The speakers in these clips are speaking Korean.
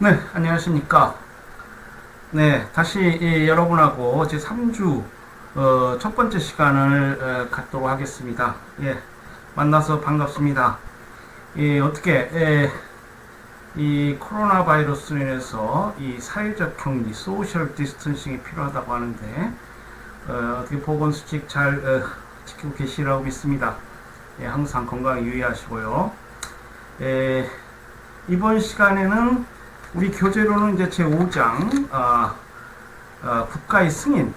네, 안녕하십니까. 네, 다시 여러분하고 제 3주 첫 번째 시간을 갖도록 하겠습니다. 예, 만나서 반갑습니다. 어떻게 이 코로나 바이러스로 인해서 이 사회적 격리, 소셜 디스턴싱이 필요하다고 하는데 어떻게 보건수칙 잘 지키고 계시라고 믿습니다. 예, 항상 건강에 유의하시고요. 이번 시간에는 우리 교재로는 이제 제5장 국가의 승인,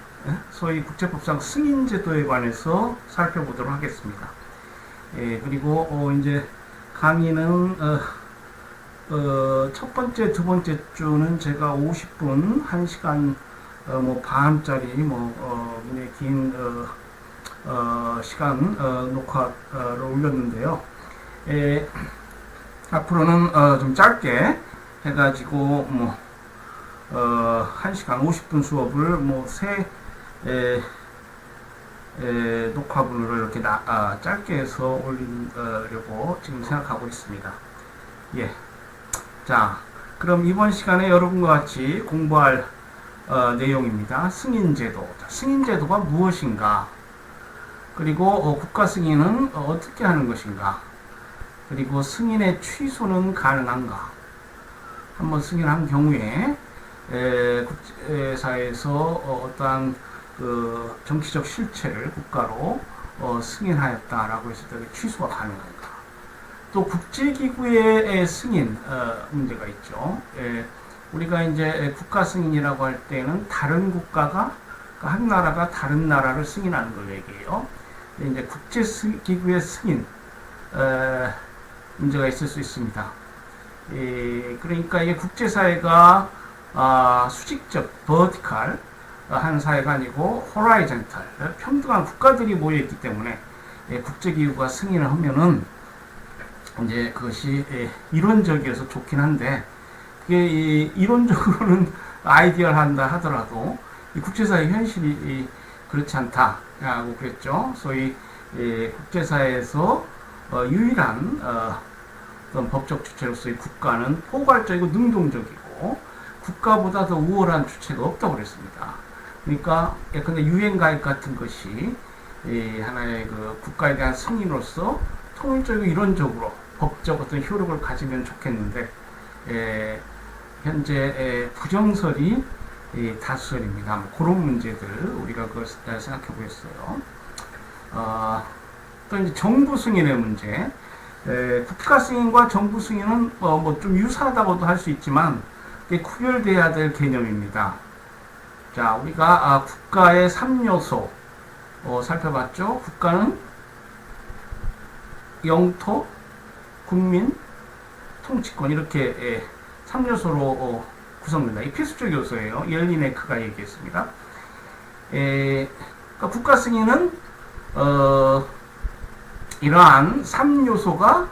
소위 국제법상 승인제도에 관해서 살펴보도록 하겠습니다. 그리고 이제 강의는 첫 번째, 두 번째 주는 제가 50분, 1시간 뭐 반짜리 굉장히 긴 시간 녹화를 올렸는데요. 앞으로는 좀 짧게 해가지고 1시간 50분 수업을 녹화분으로 이렇게 짧게 해서 올리려고 지금 생각하고 있습니다. 예. 자, 그럼 이번 시간에 여러분과 같이 공부할 내용입니다. 승인제도. 승인제도가 무엇인가? 그리고 국가 승인은 어떻게 하는 것인가? 그리고 승인의 취소는 가능한가? 한번 승인한 경우에 국제사회에서 어떠한 그 정치적 실체를 국가로 승인하였다라고 했을 때 취소가 가능한가? 또 국제기구의 승인 문제가 있죠. 우리가 이제 국가 승인이라고 할 때는 다른 국가가 한 나라가 다른 나라를 승인하는 걸 얘기해요. 이제 국제기구의 승인 문제가 있을 수 있습니다. 그러니까 이게 국제사회가 수직적, 버티칼 한 사회가 아니고 호라이젠탈, 평등한 국가들이 모여있기 때문에 국제기구가 승인을 하면은 이제 그것이 이론적이어서 좋긴 한데 그게 이론적으로는 아이디얼한다 하더라도 이 국제사회 현실이 그렇지 않다라고 그랬죠. 소위 국제사회에서 유일한 어떤 법적 주체로서의 국가는 포괄적이고 능동적이고 국가보다 더 우월한 주체가 없다고 그랬습니다. 그러니까 예컨대 유엔 가입 같은 것이 하나의 그 국가에 대한 승인으로서 통일적이고 이론적으로 법적 어떤 효력을 가지면 좋겠는데 현재 부정설이 다수설입니다. 그런 문제들 우리가 그걸 생각해 보겠어요. 또 이제 정부 승인의 문제. 국가 승인과 정부 승인은 좀 유사하다고도 할 수 있지만 구별돼야 될 개념입니다. 자, 우리가 국가의 3요소 살펴봤죠. 국가는 영토, 국민, 통치권 이렇게 3요소로 구성된다. 이 필수적 요소예요. 옐리네크가 얘기했습니다. 그러니까 국가 승인은 이러한 3요소가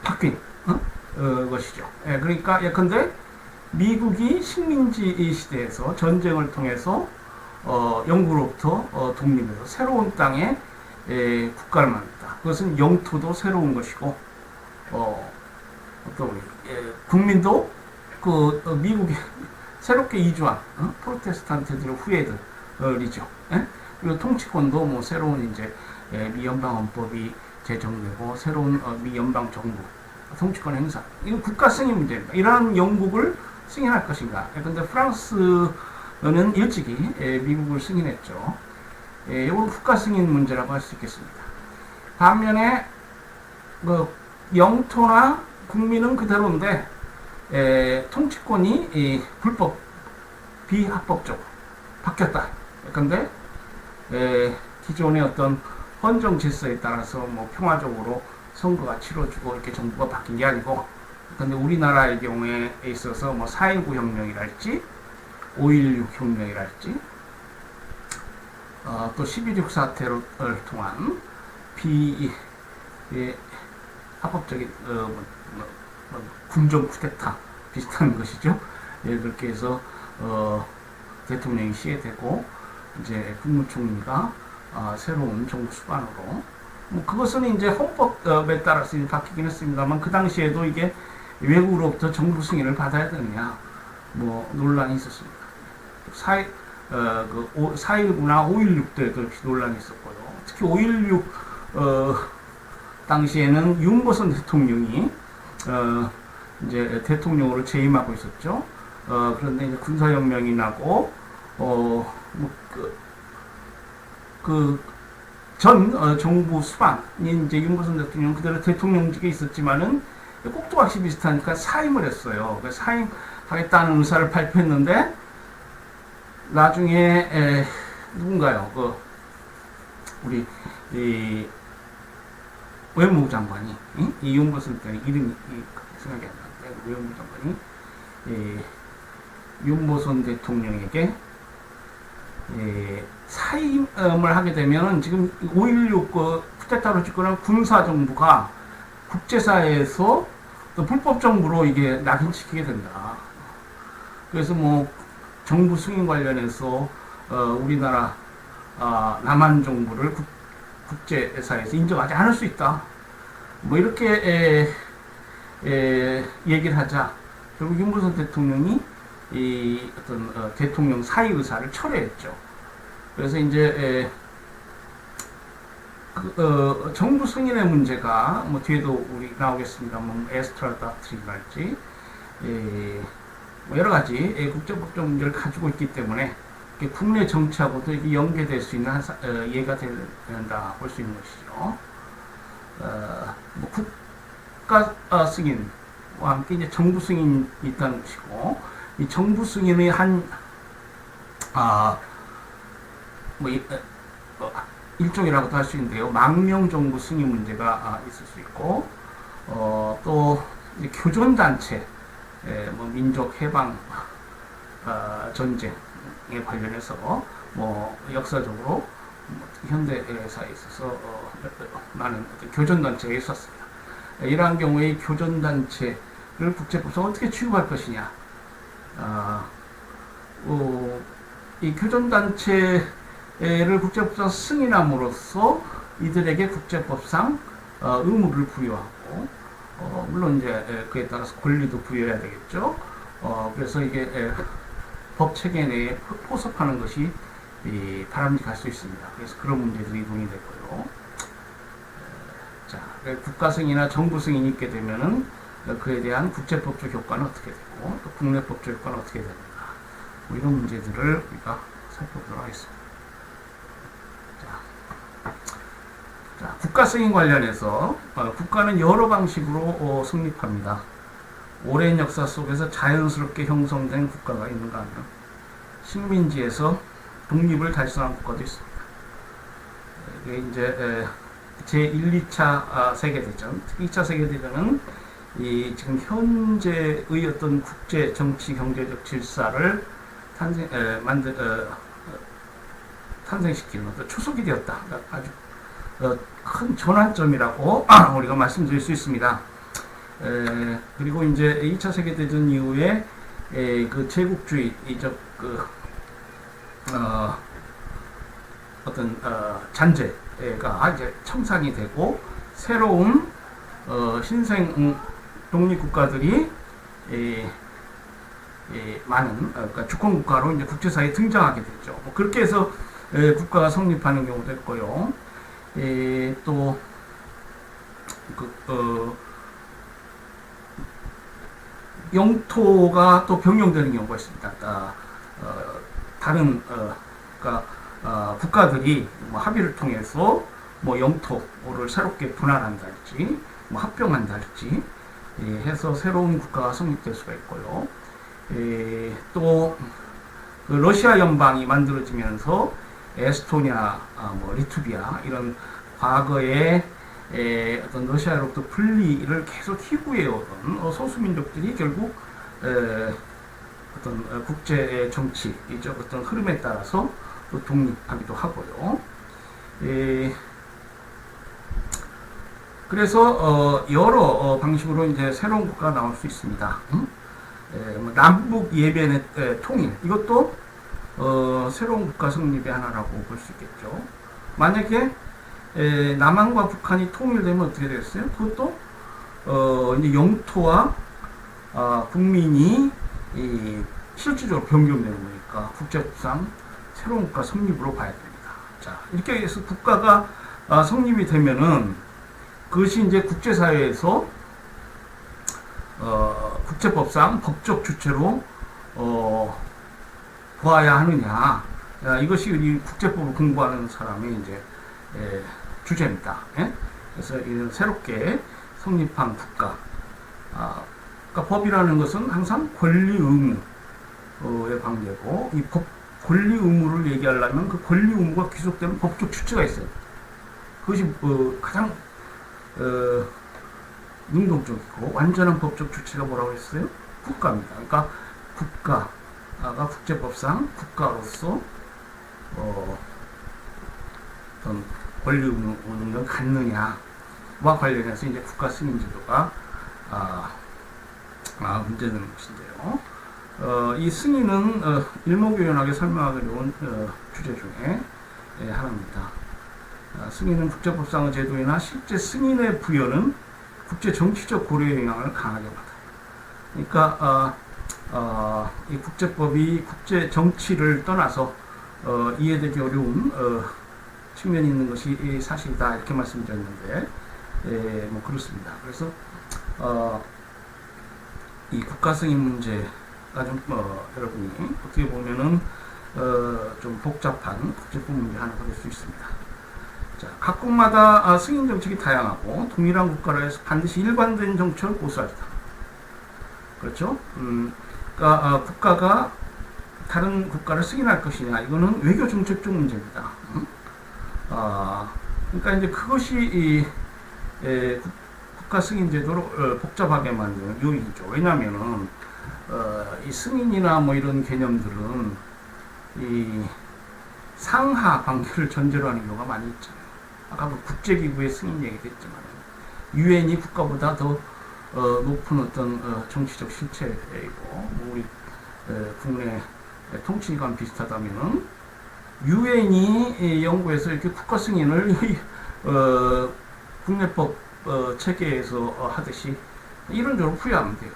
바뀐 것이죠. 그러니까 예컨대 미국이 식민지 시대에서 전쟁을 통해서 영국으로부터 독립해서 새로운 땅에 국가를 만든다. 그것은 영토도 새로운 것이고 또 국민도 그 미국에 새롭게 이주한 프로테스탄트들의 후예들이죠. 그리고 통치권도 새로운 이제 미연방헌법이 제정되고 새로운 미연방 정부 통치권 행사. 이건 국가 승인 문제입니다. 이러한 영국을 승인할 것인가? 그런데 프랑스는 일찍이 미국을 승인했죠. 이건 국가 승인 문제라고 할 수 있겠습니다. 반면에 영토나 국민은 그대로인데 통치권이 불법, 비합법적으로 바뀌었다. 그런데 기존의 어떤 헌정 질서에 따라서 평화적으로 선거가 치러지고 이렇게 정부가 바뀐 게 아니고, 근데 우리나라의 경우에 있어서 4.19 혁명이랄지 5.16 혁명이랄지 또 12.6 사태를 통한 비합법적인 군정 쿠데타 비슷한 것이죠. 그렇게 해서 대통령이 시해되고 이제 국무총리가 새로운 정부 수반으로 뭐 그것은 이제 헌법에 따라서 이제 바뀌긴 했습니다만 그 당시에도 이게 외국으로부터 정부 승인을 받아야 되느냐 뭐 논란이 있었습니다. 4.19나 5.16 때도 논란이 있었고요. 특히 5.16 당시에는 윤보선 대통령이 이제 대통령으로 재임하고 있었죠. 그런데 이제 군사혁명이 나고 전 정부 수반이 이제 윤보선 대통령 그대로 대통령직에 있었지만은 꼭두각시 비슷하니까 사임을 했어요. 사임하겠다는 의사를 발표했는데 나중에 누군가요? 우리 이 외무부 장관이 이 윤보선 때 이름이 생각이 안 나는데 외무부 장관이 윤보선 대통령에게 사임을 하게 되면 지금 5.16 쿠데타로 집권한 군사정부가 국제사회에서 또 불법정부로 이게 낙인시키게 된다. 그래서 뭐 정부 승인 관련해서 우리나라 남한 정부를 국제사회에서 인정하지 않을 수 있다. 뭐 이렇게 얘기를 하자 결국 윤보선 대통령이 이 어떤 대통령 사의 의사를 철회했죠. 그래서 이제 정부 승인의 문제가 뭐 뒤에도 우리 나오겠습니다만 에스트라 닥트린이랄지 뭐 여러 가지 국제법적 문제를 가지고 있기 때문에 국내 정치하고도 이게 연계될 수 있는 예가 된다 볼 수 있는 것이죠. 뭐 국가 승인과 함께 이제 정부 승인이 있다는 것이고 이 정부 승인의 일종이라고도 할 수 있는데요. 망명 정부 승인 문제가 있을 수 있고, 또 교전단체, 뭐 민족 해방 전쟁에 관련해서 뭐 역사적으로 현대사에 있어서 많은 교전단체가 있었습니다. 이러한 경우에 교전단체를 국제법상 어떻게 취급할 것이냐. 이 교전단체를 국제법상 승인함으로써 이들에게 국제법상 의무를 부여하고, 물론 이제 그에 따라서 권리도 부여해야 되겠죠. 그래서 이게 법 체계 내에 포섭하는 것이 바람직할 수 있습니다. 그래서 그런 문제들이 논의되고요. 자, 국가 승인이나 정부 승인이 있게 되면은 그에 대한 국제법적 효과는 어떻게 되고, 또 국내법적 효과는 어떻게 되는가. 뭐 이런 문제들을 우리가 살펴보도록 하겠습니다. 자, 국가 승인 관련해서 국가는 여러 방식으로 성립합니다. 오랜 역사 속에서 자연스럽게 형성된 국가가 있는가 하면 식민지에서 독립을 달성한 국가도 있습니다. 이게 이제 제1, 2차 세계대전, 특히 2차 세계대전은 이 지금 현재의 어떤 국제 정치 경제적 질서를 탄생시키는 어떤 초석이 되었다. 아주 큰 전환점이라고 우리가 말씀드릴 수 있습니다. 그리고 이제 2차 세계대전 이후에 그 제국주의적 어떤 잔재가 이제 청산이 되고 새로운 신생 독립국가들이 많은 그러니까 주권국가로 이제 국제사회에 등장하게 됐죠. 뭐 그렇게 해서 국가가 성립하는 경우도 있고요. 또 영토가 또 변경되는 경우가 있습니다. 다른 그러니까 국가들이 뭐 합의를 통해서 뭐 영토를 새롭게 분할한달지 뭐 합병한달지 해서 새로운 국가가 성립될 수가 있고요. 또 그 러시아 연방이 만들어지면서 에스토니아, 뭐 리투비아 이런 과거에 어떤 러시아로부터 분리를 계속 희구해오던 소수민족들이 결국 어떤 국제 정치적 어떤 흐름에 따라서 또 독립하기도 하고요. 그래서 여러 방식으로 이제 새로운 국가가 나올 수 있습니다. 남북 예변의 통일, 이것도 새로운 국가 성립의 하나라고 볼 수 있겠죠. 만약에 남한과 북한이 통일되면 어떻게 되겠어요? 그것도 이제 영토와 국민이 실질적으로 변경되는 거니까 국제법상 새로운 국가 성립으로 봐야 됩니다. 자, 이렇게 해서 국가가 성립이 되면은 그것이 이제 국제사회에서 국제법상 법적 주체로 보아야 하느냐. 이것이 우리 국제법을 공부하는 사람의 이제 주제입니다. 예? 그래서 이런 새롭게 성립한 국가. 그러니까 법이라는 것은 항상 권리 의무의 관계고, 이 권리 의무를 얘기하려면 그 권리 의무가 귀속되는 법적 주체가 있어요. 그것이 가장 능동적이고 완전한 법적 주체가 뭐라고 했어요? 국가입니다. 그러니까 국가가 국제법상 국가로서 어떤 권리 의무를 갖느냐와 관련해서 이제 국가 승인 제도가 문제되는 것인데요. 이 승인은 일목요연하게 설명하기로 온 주제 중에 하나입니다. 승인은 국제법상의 제도이나 실제 승인의 부여는 국제 정치적 고려의 영향을 강하게 받아요. 그러니까 이 국제법이 국제 정치를 떠나서 이해되기 어려운 측면이 있는 것이 사실이다, 이렇게 말씀드렸는데, 뭐 그렇습니다. 그래서 이 국가 승인 문제가 좀 여러분이 어떻게 보면은 좀 복잡한 국제법 문제 하나가 될 수 있습니다. 자, 각국마다 승인 정책이 다양하고 동일한 국가라 해서 반드시 일관된 정책을 고수하리다. 그렇죠? 그러니까 국가가 다른 국가를 승인할 것이냐, 이거는 외교 정책적 문제입니다. 그러니까 이제 그것이 국가 승인 제도를 복잡하게 만드는 요인이죠. 왜냐하면은 이 승인이나 뭐 이런 개념들은 이 상하 관계를 전제로 하는 경우가 많이 있잖아요. 아까 그 국제기구의 승인 얘기도 했지만, 유엔이 국가보다 더 높은 어떤 정치적 실체이고, 뭐 우리 국내 통치기관 비슷하다면은 유엔이 연구해서 이렇게 국가 승인을 국내법 체계에서 하듯이 이론적으로 부여하면 돼요.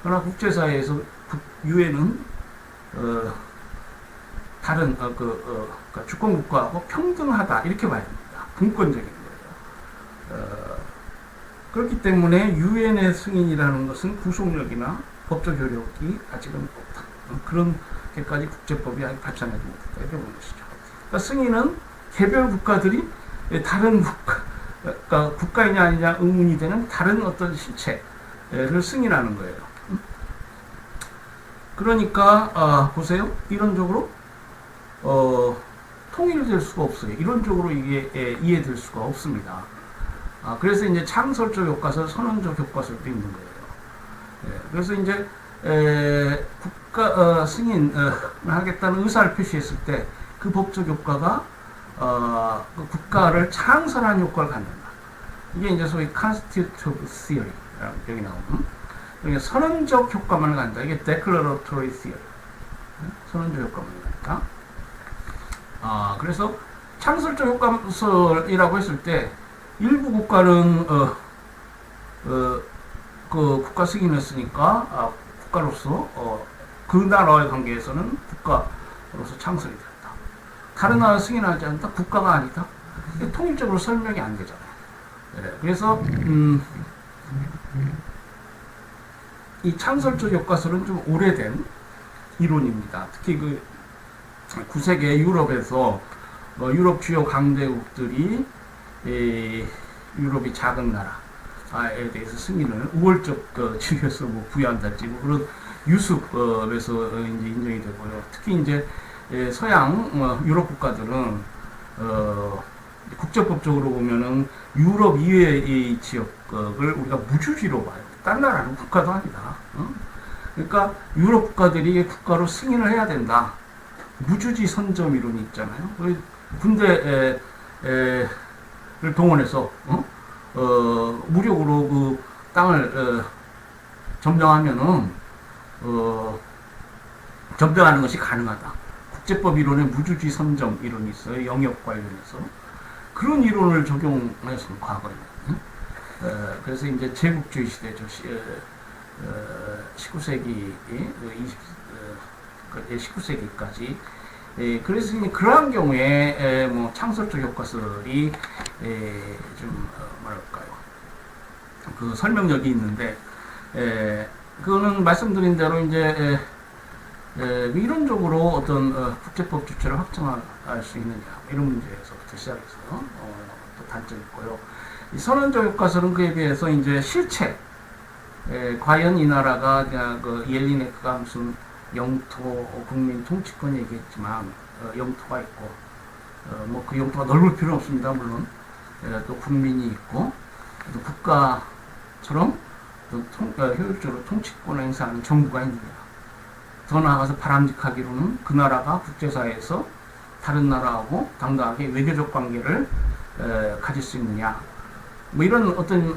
그러나 국제사회에서 유엔은 다른 그러니까 주권국가하고 평등하다, 이렇게 봐야 됩니다. 분권적인 거예요. 그렇기 때문에 유엔의 승인이라는 것은 구속력이나 법적 효력이 아직은 없다. 그런게까지 국제법이 아직 발전하지 못했다, 이렇게 보는 것이죠. 그러니까 승인은 개별 국가들이 다른 그러니까 국가이냐 아니냐 의문이 되는 다른 어떤 실체를 승인하는 거예요. 그러니까 보세요. 이론적으로 통일될 수가 없어요. 이론적으로 이게 이해될 수가 없습니다. 그래서 이제 창설적 교과서, 선언적 교과서도 있는 거예요. 그래서 이제 국가 승인을 하겠다는 의사를 표시했을 때 그 법적 효과가 그 국가를 창설하는 효과를 갖는다. 이게 이제 소위 constitutive theory라는 여기 나오는, 그러니까 선언적 효과만 갖는다. 이게 declaratory theory, 선언적 효과만 갖는다. 그래서 창설적 효과설이라고 했을 때 일부 국가는 그 국가 승인을 했으니까 국가로서 그 나라와의 관계에서는 국가로서 창설이 된다. 다른 나라 승인하지 않는다? 국가가 아니다. 통일적으로 설명이 안 되잖아요. 그래서 이 창설적 효과설은 좀 오래된 이론입니다. 특히 그 9세기 유럽에서 유럽 주요 강대국들이 유럽이 작은 나라에 대해서 승인을 우월적 지위에서 뭐 부여한달지 뭐 그런 유습에서 이제 인정이 되고요. 특히 이제 서양 유럽 국가들은 국제법적으로 보면은 유럽 이외의 지역을 우리가 무주지로 봐요. 딴 나라는 국가도 아니다. 그러니까 유럽 국가들이 국가로 승인을 해야 된다. 무주지 선점 이론이 있잖아요. 군대를 동원해서 무력으로 그 땅을 점령하면은 점령하는 것이 가능하다. 국제법 이론에 무주지 선점 이론이 있어요. 영역 관련해서. 그런 이론을 적용했습니다. 과거에는. 그래서 이제 제국주의 시대죠. 19세기, 19세기까지. 그래서 이제 그러한 경우에 뭐 창설적 효과설이 좀 뭐랄까요, 그 설명력이 있는데, 그거는 말씀드린 대로 이제 이론적으로 어떤 국제법 주체를 확정할 수 있느냐 이런 문제에서부터 시작해서 또 단점이 있고요. 이 선언적 효과설은 그에 비해서 이제 실체, 과연 이 나라가 그 옐리네크가 무슨 영토 국민 통치권 얘기했지만 영토가 있고 뭐 그 영토가 넓을 필요는 없습니다. 물론 또 국민이 있고 또 국가처럼 또 효율적으로 통치권을 행사하는 정부가 있느냐. 더 나아가서 바람직하기로는 그 나라가 국제사회에서 다른 나라하고 당당하게 외교적 관계를 가질 수 있느냐. 뭐 이런 어떤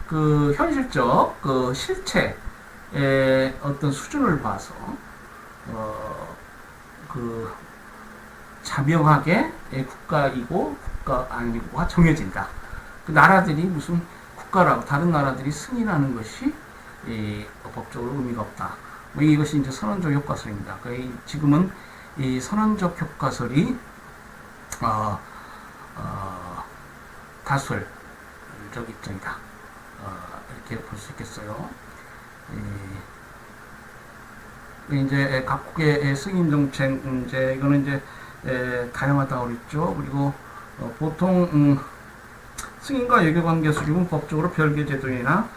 그 현실적 그 실체의 어떤 수준을 봐서 그 자명하게 국가이고 국가 아니고가 정해진다. 그 나라들이 무슨 국가라고 다른 나라들이 승인하는 것이 법적으로 의미가 없다. 뭐 이것이 이제 선언적 효과설입니다. 지금은 이 선언적 효과설이 다수적 입장이다. 이렇게 볼 수 있겠어요. 이제 각국의 승인 정책 문제, 이거는 이제 다양하다고 그랬죠. 그리고 보통 승인과 외교관계 수립은 법적으로 별개 제도이나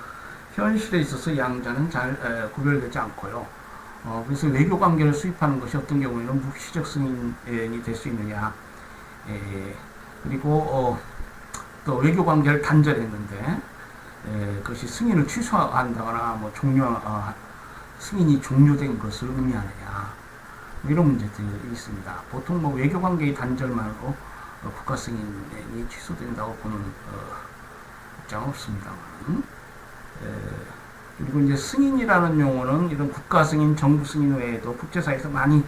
현실에 있어서 양자는 잘 구별되지 않고요. 그래서 외교관계를 수립하는 것이 어떤 경우에는 묵시적 승인이 될 수 있느냐. 그리고 또 외교관계를 단절했는데 그것이 승인을 취소한다거나 뭐 승인이 종료된 것을 의미하느냐. 뭐 이런 문제들이 있습니다. 보통 뭐 외교관계의 단절만으로 국가 승인이 취소된다고 보는 입장은 없습니다만. 그리고 이제 승인이라는 용어는 이런 국가 승인, 정부 승인 외에도 국제사회에서 많이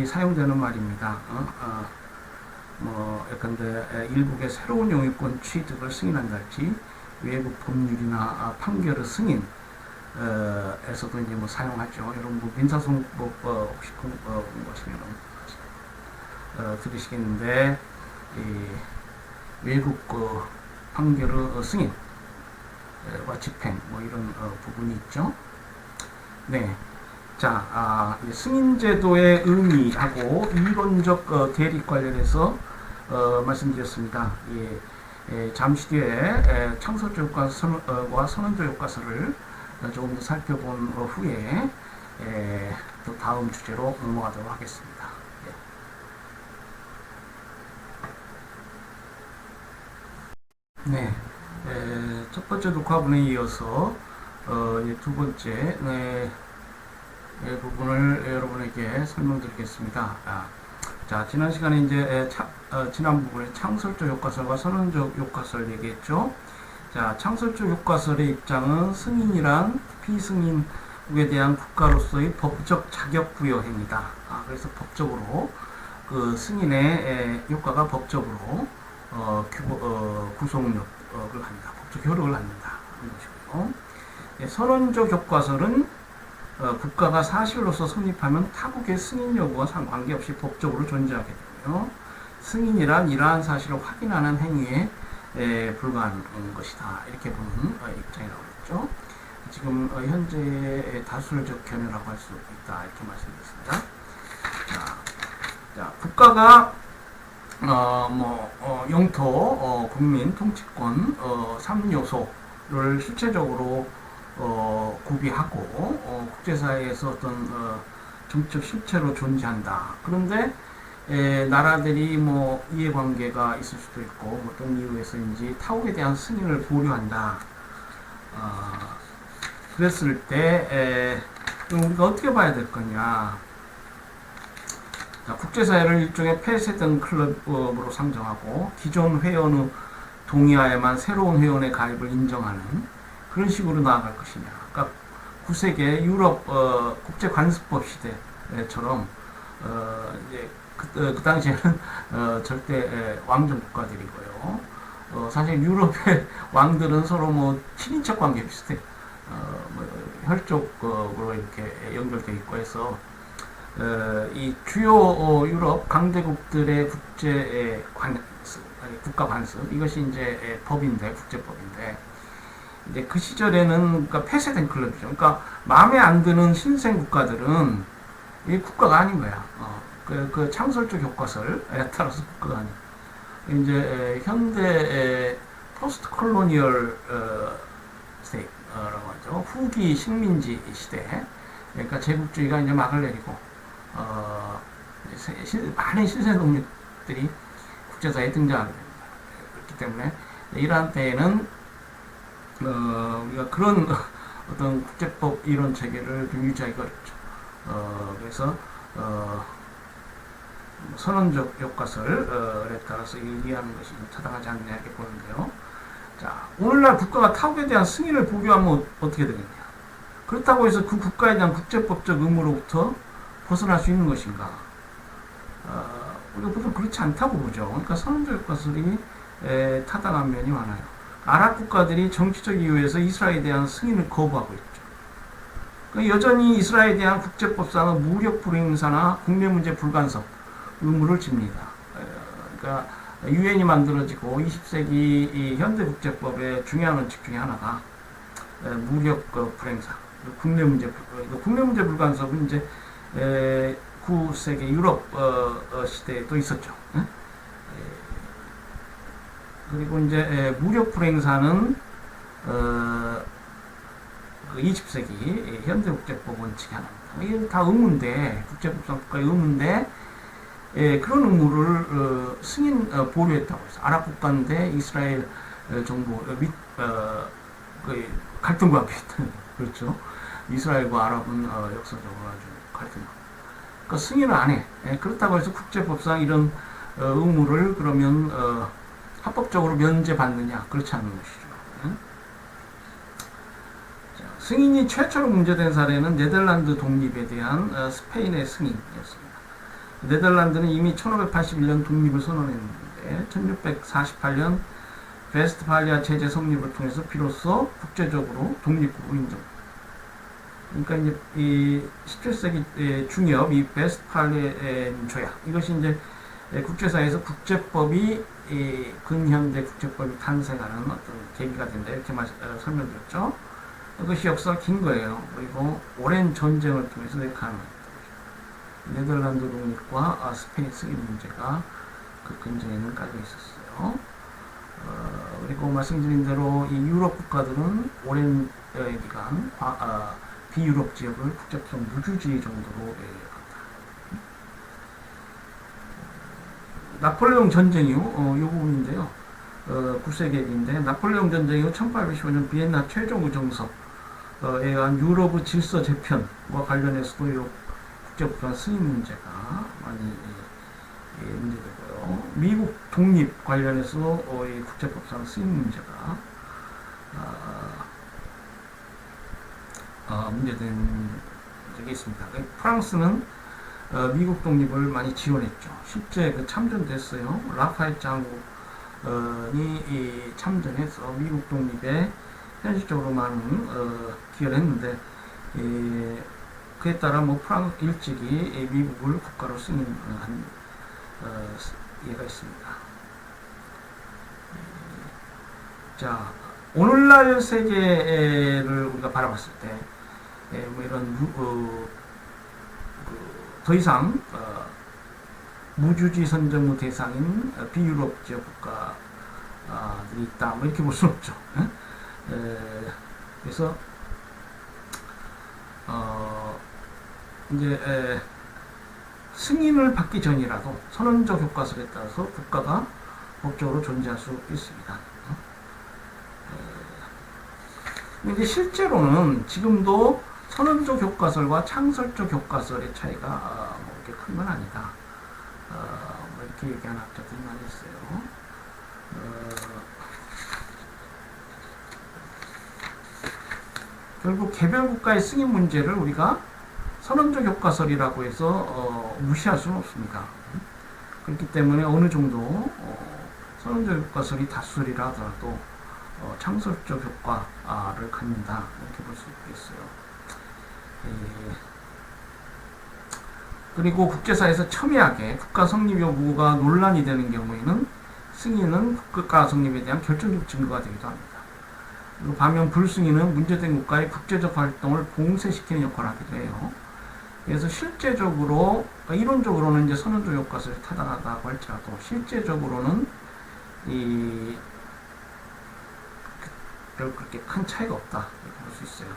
사용되는 말입니다. 뭐 예컨대 일국의 새로운 영유권 취득을 승인한달지 외국 법률이나 판결의 승인 에서도 이제 뭐 사용하죠. 여러분 뭐 민사소송법 혹시 공부하시면 들으시겠는데 외국 판결의 승인과 집행 뭐 이런 부분이 있죠. 네. 자, 승인제도의 의미하고 이론적 대립 관련해서 말씀드렸습니다. 잠시 뒤에 창설적 효과와 선언적 효과설을 조금 더 살펴본 후에 또 다음 주제로 넘어가도록 하겠습니다. 네, 첫 번째 녹화분에 이어서 두 번째 부분을 여러분에게 설명드리겠습니다. 자, 지난 시간에 이제 지난 부분에 창설적 효과설과 선언적 효과설 얘기했죠. 자, 창설적 효과설의 입장은 승인이란 피승인국에 대한 국가로서의 법적 자격 부여 행위다. 그래서 법적으로 그 승인의 효과가 법적으로 구속력을 합니다. 법적 효력을 갖는다. 이런 것이고요. 선언적 효과설은 국가가 사실로서 성립하면 타국의 승인 여부와 상관계없이 법적으로 존재하게 되며 승인이란 이러한 사실을 확인하는 행위에 불과한 것이다. 이렇게 보는 입장이라고 했죠. 지금 현재 다수적 견해라고 할 수 있다. 이렇게 말씀드렸습니다. 자, 국가가 영토, 국민, 통치권 3요소를 실체적으로 구비하고 국제사회에서 어떤 정치적 실체로 존재한다. 그런데 나라들이 뭐 이해관계가 있을 수도 있고 뭐 어떤 이유에서인지 타국에 대한 승인을 보류한다. 그랬을 때 우리가 어떻게 봐야 될 거냐. 자, 국제사회를 일종의 폐쇄된 클럽으로 상정하고 기존 회원의 동의하에만 새로운 회원의 가입을 인정하는 그런 식으로 나아갈 것이냐. 그러니까 9세기 유럽 국제관습법 시대처럼 이제 그 당시에는 절대 왕정 국가들이고요. 사실 유럽의 왕들은 서로 뭐 친인척 관계 비슷해. 뭐 혈족으로 이렇게 연결돼 있고 해서 이 주요 유럽 강대국들의 국가 관습 이것이 이제 법인데 국제법인데 이제 그 시절에는 그러니까 폐쇄된 클럽이죠. 그러니까 마음에 안 드는 신생 국가들은 이 국가가 아닌 거야. 그 창설적 교과서에 따라서 국가가 아닌. 이제 현대 포스트 콜로니얼 스테이트라고 하죠. 후기 식민지 시대. 그러니까 제국주의가 이제 막을 내리고 많은 신생 독립들이 국제사회에 등장하게 됩니다. 그렇기 때문에 이러한 때에는 우리가 그런 어떤 국제법 이론 체계를 좀 유지하기가 어렵죠. 그래서 선언적 교과서에 따라서 이해하는 것이 타당하지 않냐 이렇게 보는데요. 자, 오늘날 국가가 타국에 대한 승인을 보류하면 어떻게 되겠냐? 그렇다고 해서 그 국가에 대한 국제법적 의무로부터 벗어날 수 있는 것인가? 우리가 보통 그렇지 않다고 보죠. 그러니까 선언적 교과서이 타당한 면이 많아요. 아랍 국가들이 정치적 이유에서 이스라엘에 대한 승인을 거부하고 있죠. 그러니까 여전히 이스라엘에 대한 국제법상의 무력 불행사나 국내 문제 불간섭 의무를 집니다. 그러니까 유엔이 만들어지고 20세기 현대 국제법의 중요한 원칙 중에 하나가 무력 불행사, 국내 문제 불간섭은 이제 9세기 유럽 시대에도 있었죠. 그리고 이제 무력 불행사는 20세기 현대 국제법 원칙이 하나입니다. 이게 다 의무인데 국제법상 국가의 의무인데 그런 의무를 승인 보류했다고 해서 아랍 국가인데 이스라엘 정부 그 갈등 관계 있다는 그렇죠. 이스라엘과 아랍은 역사적으로 아주 갈등하고. 그러니까 승인을 안 해. 그렇다고 해서 국제법상 이런 의무를 그러면 합법적으로 면제받느냐? 그렇지 않는 것이죠. 자, 승인이 최초로 문제된 사례는 네덜란드 독립에 대한 스페인의 승인이었습니다. 네덜란드는 이미 1581년 독립을 선언했는데 1648년 베스트팔리아 제재 성립을 통해서 비로소 국제적으로 독립국으로 인정합니다. 그러니까 이제 이 17세기 중엽 이 베스트팔리아 조약 이것이 이제 국제사회에서 국제법이 근현대 국제법이 탄생하는 어떤 계기가 된다 이렇게 설명드렸죠. 그것이 역사가 긴 거예요. 그리고 오랜 전쟁을 통해서 가능합니다. 네덜란드 독립과 스페인 승인 문제가 그 근저에는 깔려 있었어요. 그리고 말씀드린 대로 이 유럽 국가들은 오랜 기간 비유럽 지역을 국제법 무주지 정도로 간다. 나폴레옹 전쟁 이후 이 부분인데요. 9세기 얘기인데 나폴레옹 전쟁 이후 1815년 비엔나 최종 의정서에 의한 유럽의 질서 재편과 관련해서도 이 국제법상 승인 문제가 많이 문제되고요. 미국 독립 관련해서 이 국제법상 승인 문제가 문제된 적이 있습니다. 프랑스는 미국 독립을 많이 지원했죠. 실제 그 참전됐어요. 라파엘 장군이 참전해서 미국 독립에 현실적으로 많은 기여를 했는데 그에 따라 뭐 일찍이 미국을 국가로 승인한 예가 있습니다. 자, 오늘날 세계를 우리가 바라봤을 때 뭐 이런 더 이상 무주지 선정의 대상인 비유럽 지역 국가들이 있다 뭐 이렇게 볼 수는 없죠. 그래서 이제 승인을 받기 전이라도 선언적 교과서에 따라서 국가가 법적으로 존재할 수 있습니다. 근데 실제로는 지금도 선언적 교과설과 창설적 교과설의 차이가 뭐 이렇게 큰 건 아니다. 뭐 이렇게 얘기하는 학자들이 많이 있어요. 결국 개별 국가의 승인 문제를 우리가 선언적 교과설이라고 해서 무시할 수는 없습니다. 그렇기 때문에 어느 정도 선언적 효과설이 다수리라 하더라도 창설적 효과를 갖는다 이렇게 볼 수 있겠어요. 그리고 국제사에서 첨예하게 국가 성립 여부가 논란이 되는 경우에는 승인은 국가 성립에 대한 결정적 증거가 되기도 합니다. 그리고 반면 불승인은 문제된 국가의 국제적 활동을 봉쇄시키는 역할을 하기도 해요. 그래서 실제적으로 이론적으로는 이제 선언적 효과설이 타당하다고 할지라도 실제적으로는 그렇게 큰 차이가 없다 이렇게 볼 수 있어요.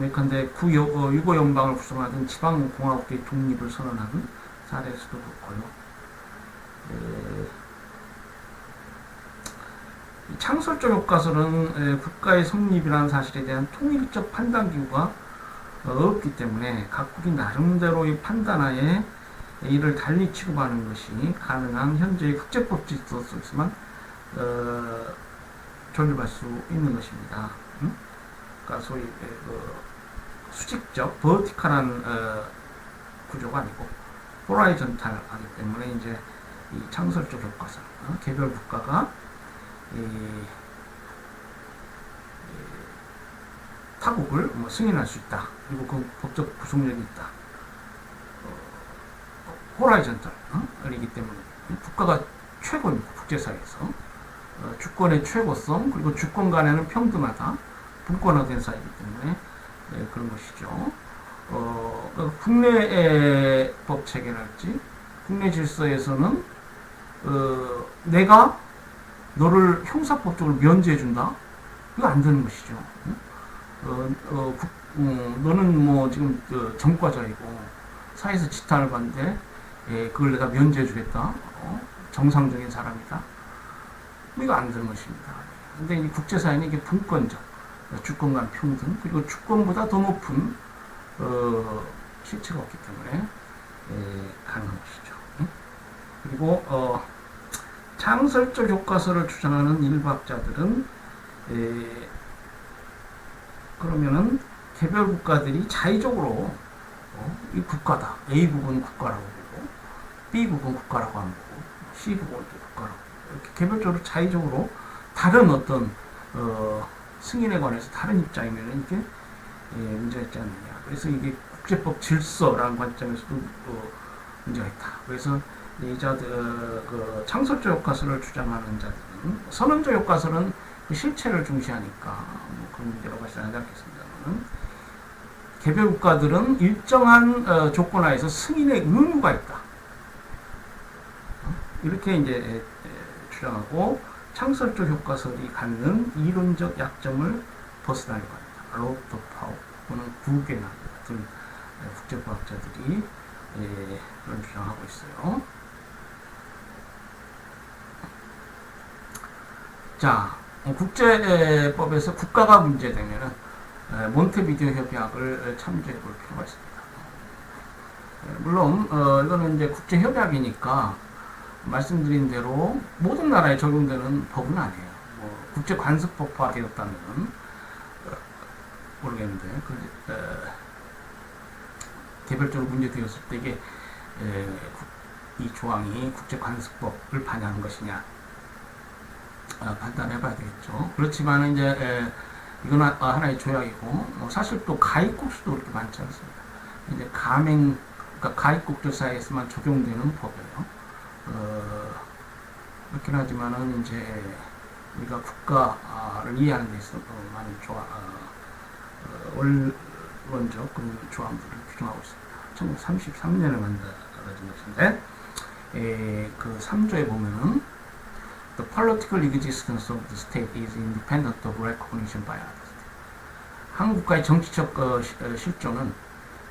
예컨대 유고 연방을 구성하던 지방 공화국의 독립을 선언하는 사례에서도 그렇고요. 창설적 효과설은 국가의 성립이라는 사실에 대한 통일적 판단 기구가 없기 때문에 각국이 나름대로의 판단하에 이를 달리 취급하는 것이 가능한 현재의 국제법 질서 속에서만 존립할 수 있는 것입니다. 그러니까 소위 수직적 버티컬한 구조가 아니고 호라이전탈하기 때문에 이제 이 창설적 효과설 개별 국가가 타국을 승인할 수 있다. 그리고 그 법적 구속력이 있다. 호라이전탈이기 때문에 국가가 최고입니다. 국제사회에서 주권의 최고성 그리고 주권 간에는 평등하다. 분권화된 사회이기 때문에 그런 것이죠. 국내 법 체계랄지 국내 질서에서는 내가 너를 형사법적으로 면제해준다? 이거 안 되는 것이죠. 너는 뭐 지금 전과자이고 사회에서 지탄을 받는데 그걸 내가 면제해주겠다. 정상적인 사람이다. 이거 안 되는 것입니다. 근데 이 국제사회는 이게 분권적, 주권 간 평등, 그리고 주권보다 더 높은 실체가 없기 때문에 가능한 것이죠. 그리고 창설적 효과설을 주장하는 일부학자들은 그러면은 개별 국가들이 자의적으로 이 국가다. A 부분 국가라고 보고 B 부분 국가라고 하고 C 부분 국가라고 이렇게 개별적으로 자의적으로 다른 어떤 승인에 관해서 다른 입장이면 이게 문제가 있지 않느냐. 그래서 이게 국제법 질서라는 관점에서도 문제가 있다. 그래서 이 자들 창설적 효과설을 주장하는 자들은 선언적 효과설은 그 실체를 중시하니까 그런 문제라고 발생하지 않겠습니다만 개별 국가들은 일정한 조건하에서 승인의 의무가 있다. 이렇게 이제 주장하고 창설적 효과설이 갖는 이론적 약점을 벗어나려고 합니다. 로버트 파우 또는 구게나 같은 국제과학자들이 그런 주장하고 있어요. 자, 국제법에서 국가가 문제되면은 몬테비데오 협약을 참조해 볼 필요가 있습니다. 물론 이거는 이제 국제 협약이니까 말씀드린 대로 모든 나라에 적용되는 법은 아니에요. 뭐 국제 관습법화 되었다면 모르겠는데 개별적으로 문제되었을 때 이게 이 조항이 국제 관습법을 반영한 것이냐 판단해 봐야 되겠죠. 그렇지만 이제 이건 하나의 조약이고 사실 또 가입국 수도 그렇게 많지 않습니다. 이제 그러니까 가입국들 사이에서만 적용되는 법이에요. 그렇긴 하지만은 이제 우리가 국가를 이해하는 데 있어서 많은 원론적 그런 조항들을 규정하고 있습니다. 1933년에 만들어진 것인데 그 3조에 보면은 The political existence of the state is independent of recognition by others. 한 국가의 정치적 실존은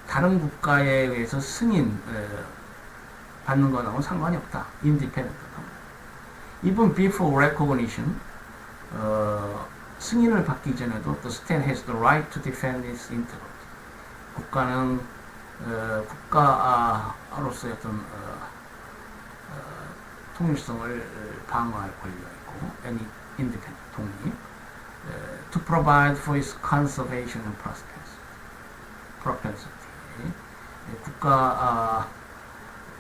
다른 국가에 의해서 승인 받는 거하고는 상관이 없다. independent. Even before recognition, 승인을 받기 전에도 the state has the right to defend its integrity. 국가는 국가로서의 어떤 통일성을 방어할 권리가 있고, any independent 독립, to provide for its conservation and propensity. 국가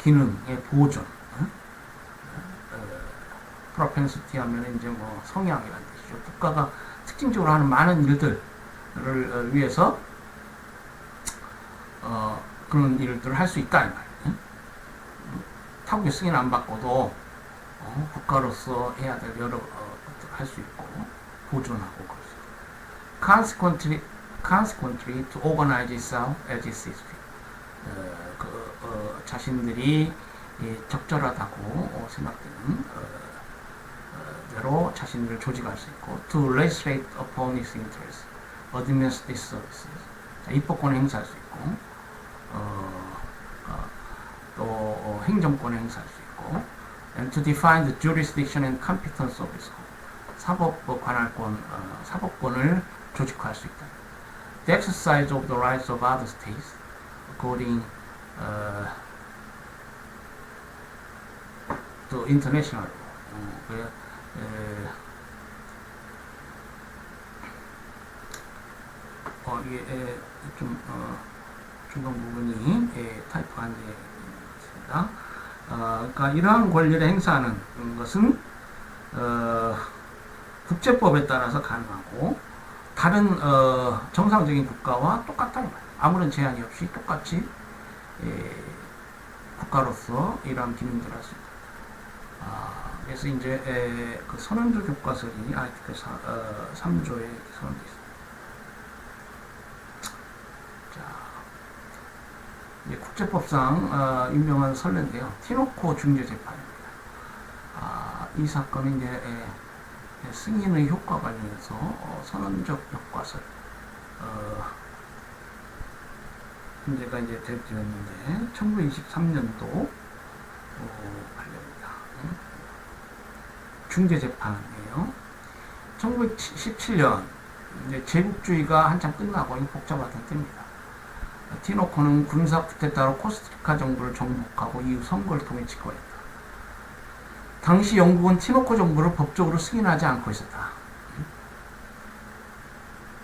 기능의 보존, propensity 하면 이제 뭐 성향이라는 뜻이죠. 국가가 특징적으로 하는 많은 일들을 위해서 그런 일들을 할 수 있다 이 말이에요. 타국의 승인 안 받고도 국가로서 해야 될 여러 것들을 할 수 있고 보존하고 그럴 수 있고. Consequently, to organize itself as it sees fit. 자신들이 적절하다고 생각되는 대로 자신들을 조직할 수 있고, to legislate upon its interests, administrative services. 입법권을 행사할 수 있고, 또 행정권을 행사할 수 있고, and to define the jurisdiction and competence of its court. 사법 관할권, 사법권을 조직화할 수 있다. The exercise of the rights of other states, according to international law. 이게 좀 중간 부분이 타이프가 안 되어 있습니다. 그러니까 이러한 권리를 행사하는 것은 국제법에 따라서 가능하고 다른 정상적인 국가와 똑같다. 아무런 제한이 없이 똑같이 국가로서 이러한 기능들을 할 수 있다. 그래서 이제 그 선언조 교과서이 아티클 3조에 선언되어 있습니다. 자, 이제 국제법상 유명한 선례인데요. 티노코 중재재판입니다. 이 사건은 이제 승인의 효과 관련해서 선언적 교과서 문제가 이제 되었는데 1923년도 관련입니다. 중재재판이에요. 1917년 이제 제국주의가 한참 끝나고 복잡하던 때입니다. 티노코는 군사 쿠데타로 코스타리카 정부를 정복하고 이후 선거를 통해 집권했다. 당시 영국은 티노코 정부를 법적으로 승인하지 않고 있었다.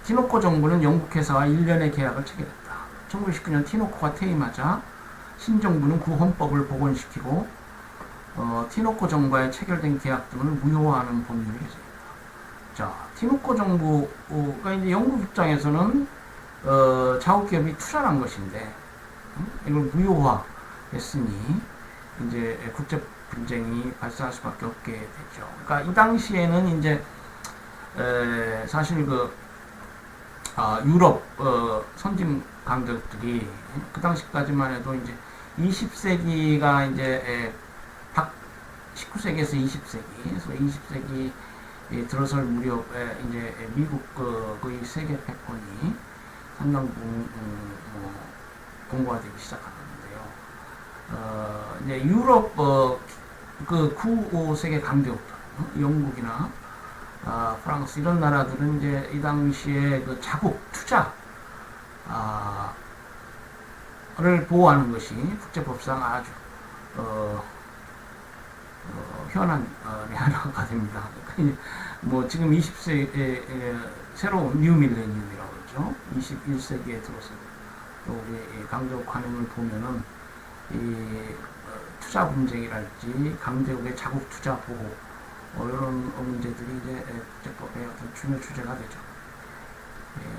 티노코 정부는 영국 회사와 1년의 계약을 체결했다. 1919년 티노코가 퇴임하자 신정부는 구헌법을 복원시키고 티노코 정부와의 체결된 계약 등을 무효화하는 법률을 제정했다. 자, 티노코 정부가 이제 영국 입장에서는 자국기업이 투자한 것인데 이걸 무효화했으니 이제 국제 분쟁이 발생할 수밖에 없게 됐죠. 그러니까 이 당시에는 이제 사실 유럽 선진 강대국들이 그 당시까지만 해도 이제 20세기가 이제 19세기에서 20세기, 그래서 20세기 들어설 무렵에 이제 미국의 세계 패권이 상당 부분 공고화되기 시작하는데요. 이제 유럽 그 구세계 강대국들, 영국이나 프랑스 이런 나라들은 이제 이 당시에 그 자국 투자를 보호하는 것이 국제법상 아주 현안 하나가 됩니다. 뭐 지금 20세기에 새로운 뉴 밀레니엄이라고 그러죠. 21세기에 들어서 또 우리 강대국 관행을 보면은 이 투자 분쟁이랄지 강대국의 자국 투자 보호 이런 문제들이 이제 국제법의 어떤 중요 주제가 되죠.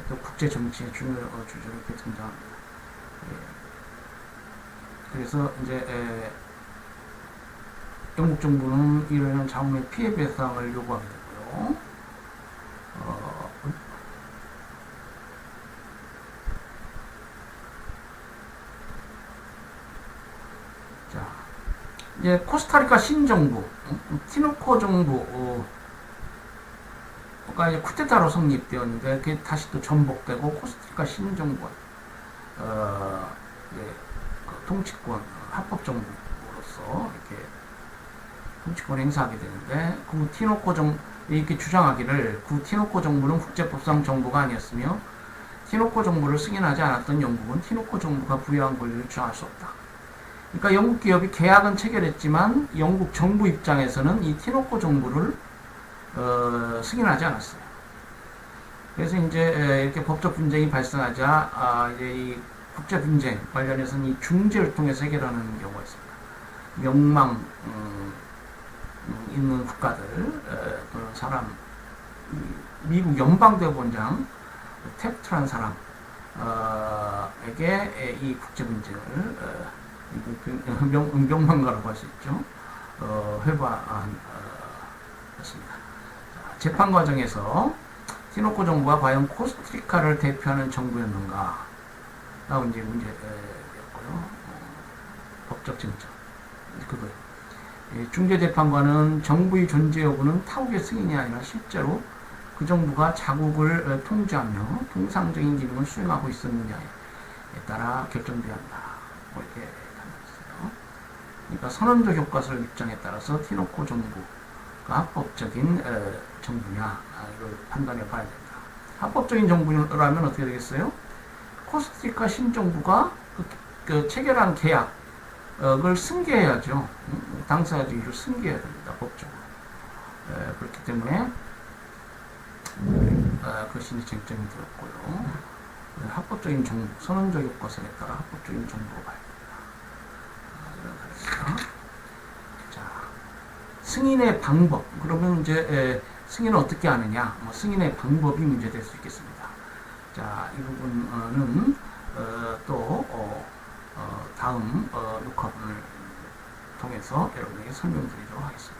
또 국제 정치의 중요 주제로 이렇게 등장합니다. 그래서 이제 영국 정부는 이러한 자국의 피해 배상을 요구하게 되고요. 자, 이제 코스타리카 신정부, 티노코 정부가 이제 쿠데타로 성립되었는데 그게 다시 또 전복되고 코스타리카 신정부가 통치권 합법 정부로서 이렇게 통치권을 행사하게 되는데 그 티노코 정부 이렇게 주장하기를 그 티노코 정부는 국제법상 정부가 아니었으며 티노코 정부를 승인하지 않았던 영국은 티노코 정부가 부여한 권리를 주장할 수 없다. 그러니까 영국 기업이 계약은 체결했지만 영국 정부 입장에서는 이 티노코 정부를 승인하지 않았어요. 그래서 이제 이렇게 법적 분쟁이 발생하자 이제 이 국제 분쟁 관련해서는 이 중재를 통해서 해결하는 경우가 있습니다. 명망 있는 국가들 또는 사람, 미국 연방대법원장 탭트란 사람에게 이 국제 문제를 명망가라고 할 수 있죠. 회부했습니다. 재판 과정에서 티노코 정부가 과연 코스타리카를 대표하는 정부였는가? 라고 이제 문제였고요. 법적 쟁점. 그거예요. 중재재판관은 정부의 존재 여부는 타국의 승인이 아니라 실제로 그 정부가 자국을 통제하며 통상적인 기능을 수행하고 있었느냐에 따라 결정돼야 한다. 뭐 이렇게 답했어요. 그러니까 선언적 효과설 입장에 따라서 티노코 정부가 합법적인 정부냐 이걸 판단해 봐야 된다. 합법적인 정부라면 어떻게 되겠어요? 코스타리카 신정부가 그 체결한 계약을 승계해야죠. 당사자들이 승계해야 됩니다. 법적으로. 그렇기 때문에 그것이 쟁점이 되었고요. 합법적인 정부, 선언적 효과설에 따라 합법적인 정부로 봐야 됩니다. 자, 승인의 방법. 그러면 이제 승인을 어떻게 하느냐? 승인의 방법이 문제될 수 있겠습니다. 자, 이 부분은 또 다음 녹화분을 통해서 여러분에게 설명드리도록 하겠습니다.